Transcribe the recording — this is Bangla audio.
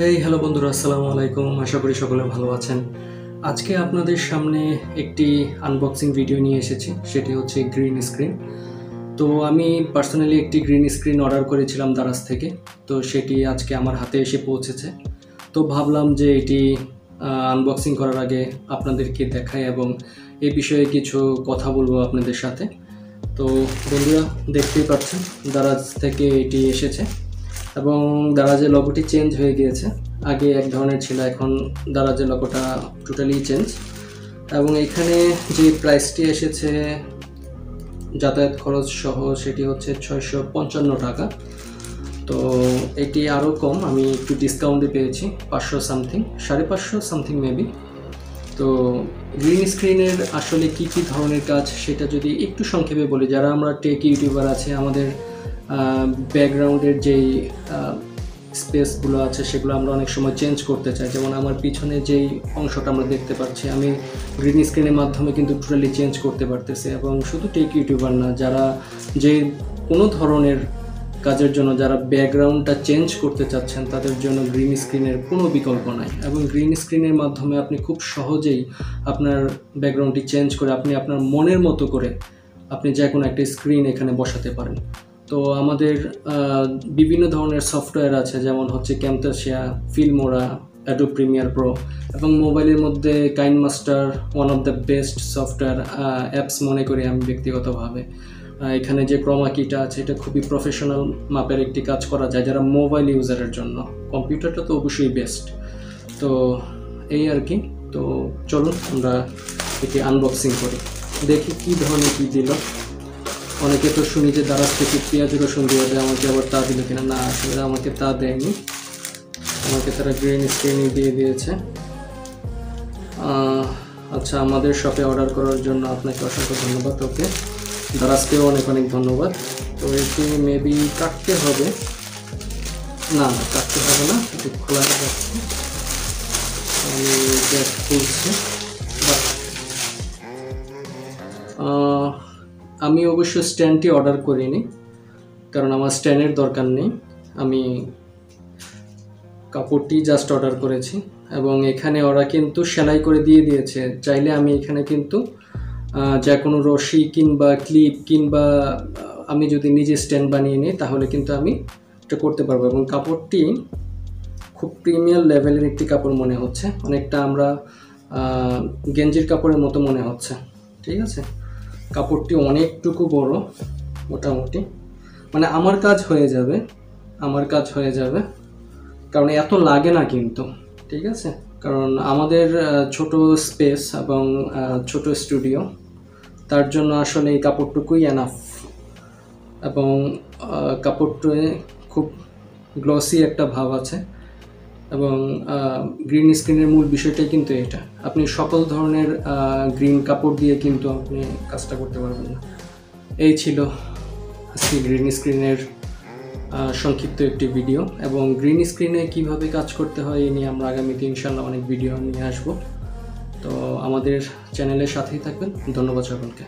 হেই হ্যালো বন্ধুরা, আসসালামু আলাইকুম। আশা করি সকলে ভালো আছেন। আজকে আপনাদের সামনে একটি আনবক্সিং ভিডিও নিয়ে এসেছি, সেটি হচ্ছে গ্রিন স্ক্রিন। তো আমি পার্সোনালি একটি গ্রিন স্ক্রিন অর্ডার করেছিলাম দারাজ থেকে। তো সেটি আজকে আমার হাতে এসে পৌঁছেছে। তো ভাবলাম যে এটি আনবক্সিং করার আগে আপনাদেরকে দেখাই এবং এই বিষয়ে কিছু কথা বলবো আপনাদের সাথে। তো বন্ধুরা, দেখতেই পাচ্ছেন দারাজ থেকে এটি এসেছে এবং দারাজের লোগোটি চেঞ্জ হয়ে গিয়েছে। আগে এক ধরনের ছিল, এখন দারাজের লোগোটা টোটালি চেঞ্জ। এবং এখানে যে প্রাইসটি এসেছে যাতায়াত খরচ সহ, সেটি হচ্ছে 655 টাকা। তো এটি আরও কম, আমি একটু ডিসকাউন্টে পেয়েছি, 500 সামথিং, 550 সামথিং মেবি। তো গ্রিন স্ক্রিনের আসলে কি কি ধরনের কাজ সেটা যদি একটু সংক্ষেপে বলি, যারা আমরা টেক ইউটিউবার আছে, আমাদের ব্যাকগ্রাউন্ডের যেই স্পেসগুলো আছে সেগুলো আমরা অনেক সময় চেঞ্জ করতে চাই। যেমন আমার পিছনে যেই অংশটা আমরা দেখতে পাচ্ছি, আমি গ্রিন স্ক্রিনের মাধ্যমে কিন্তু টোটালি চেঞ্জ করতে পারতেছি। এবং শুধু টেক ইউটিউবার না, যারা যে কোনো ধরনের কাজের জন্য যারা ব্যাকগ্রাউন্ডটা চেঞ্জ করতে চাচ্ছেন, তাদের জন্য গ্রিন স্ক্রিনের কোনো বিকল্প নাই। এবং গ্রিন স্ক্রিনের মাধ্যমে আপনি খুব সহজেই আপনার ব্যাকগ্রাউন্ডটি চেঞ্জ করে আপনি আপনার মনের মতো করে আপনি যে কোনো একটা স্ক্রিন এখানে বসাতে পারেন। তো আমাদের বিভিন্ন ধরনের সফটওয়্যার আছে, যেমন হচ্ছে ক্যামতাসিয়া, ফিল্মোরা, অ্যাডোব প্রিমিয়ার প্রো, এবং মোবাইলের মধ্যে KineMaster one of the best software apps মনে করি আমি ব্যক্তিগতভাবে। এখানে যে ক্রোমা কিটা আছে, এটা খুবই প্রফেশনাল মাপের একটি কাজ করা যায় যারা মোবাইল ইউজারের জন্য। কম্পিউটারটা তো অবশ্যই বেস্ট। তো এই আর কি। তো চলুন আমরা এটি আনবক্সিং করি, দেখি কী ধরনের কী দিল। অনেকে তো শুনি যে দারাজ থেকে পেঁয়াজ রসুন দিয়ে দেয়, আমাকে আবার তা দিল কিনা। না, আসলে আমাকে তা দেয়নি, আমাকে তারা গ্রিন স্ক্রিনই দিয়ে দিয়েছে। আচ্ছা, আমাদের শপে অর্ডার করার জন্য আপনাকে অসংখ্য ধন্যবাদ। ওকে, দারাজকেও অনেক অনেক ধন্যবাদ। তো এটি মেবি কাটতে হবে, না কাটতে হবে না, এটি খোলা যাচ্ছে। আমি গ্যাস খুলছি। আমি অবশ্য স্ট্যান্ডটি অর্ডার করিনি, কারণ আমার স্ট্যান্ডের দরকার নেই। আমি কাপড়টি জাস্ট অর্ডার করেছি এবং এখানে ওরা কিন্তু সেলাই করে দিয়ে দিয়েছে। চাইলে আমি এখানে কিন্তু যে কোনো রশি কিংবা ক্লিপ কিংবা আমি যদি নিজে স্ট্যান্ড বানিয়ে নিই তাহলে কিন্তু আমি এটা করতে পারবো। এবং কাপড়টি খুব প্রিমিয়াম লেভেলের একটি কাপড় মনে হচ্ছে, অনেকটা আমরা গেঞ্জির কাপড়ের মতো মনে হচ্ছে। ঠিক আছে, কাপড়টি অনেকটুকু বড়, মোটামুটি মানে আমার কাজ হয়ে যাবে, কারণ এত লাগে না কিন্তু। ঠিক আছে, কারণ আমাদের ছোট স্পেস এবং ছোট স্টুডিও, তার জন্য আসলে এই কাপড়টুকুই এনাফ। এবং কাপড়টা খুব গ্লসি একটা ভাব আছে। এবং গ্রিন স্ক্রিনের মূল বিষয়টাই কিন্তু এটা, আপনি সকল ধরনের গ্রিন কাপড় দিয়ে কিন্তু আপনি কাজটা করতে পারবেন না। এই ছিল আজকে গ্রিন স্ক্রিনের সংক্ষিপ্ত একটি ভিডিও। এবং গ্রিন স্ক্রিনে কিভাবে কাজ করতে হয় এই নিয়ে আমরা আগামীতে ইনশাল্লাহ অনেক ভিডিও নিয়ে আসবো। তো আমাদের চ্যানেলের সাথেই থাকবেন। ধন্যবাদ সকলকে।